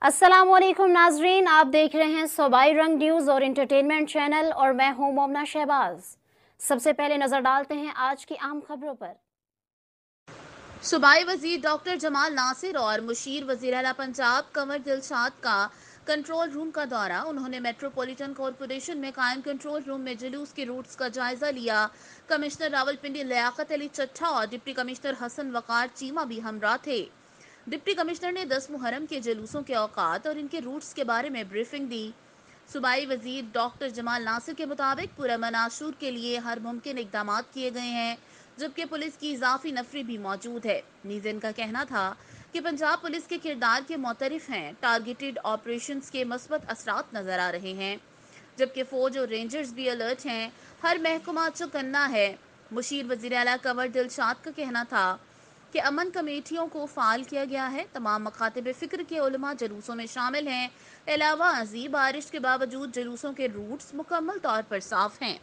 अस्सलाम वालेकुम नाजरीन, आप देख रहे हैं सूबाई रंग न्यूज़ और इंटरटेनमेंट चैनल और मैं हूं मोमना शहबाज। सबसे पहले नजर डालते हैं आज की अहम खबरों पर। सूबाई वजीर डॉक्टर जमाल नासिर और मुशीर वजीर आला पंजाब कंवर दिलशाद का कंट्रोल रूम का दौरा। उन्होंने मेट्रोपॉलिटन कॉरपोरेशन में कायम कंट्रोल रूम में जुलूस के रूट्स का जायजा लिया। कमिश्नर रावलपिंडी लियाकत अली चट्ठा और डिप्टी कमिश्नर हसन वकार चीमा भी हमरा थे। डिप्टी कमिश्नर ने 10 मुहर्रम के जुलूसों के औकात और इनके रूट्स के बारे में ब्रीफिंग दी। सूबाई वजीर डॉक्टर जमाल नासिर के मुताबिक पुरअमन आशूर के लिए हर मुमकिन इकदाम किए गए हैं, जबकि पुलिस की इजाफी नफरी भी मौजूद है। नीज़ इनका कहना था कि पंजाब पुलिस के किरदार के मोतरिफ हैं। टारगेटेड ऑपरेशंस के मस्बत असरात नजर आ रहे हैं, जबकि फौज और रेंजर्स भी अलर्ट हैं। हर महकमा चौकन्ना है। मुशीर वज़ीर आला कंवर दिलशाद का कहना था कि अमन कमेटियों को फाल किया गया है। तमाम मकातब फ़िक्र के उलमा जुलूसों में शामिल हैं। अलावा अज़ीब बारिश के बावजूद जुलूसों के रूट्स मुकम्मल तौर पर साफ हैं।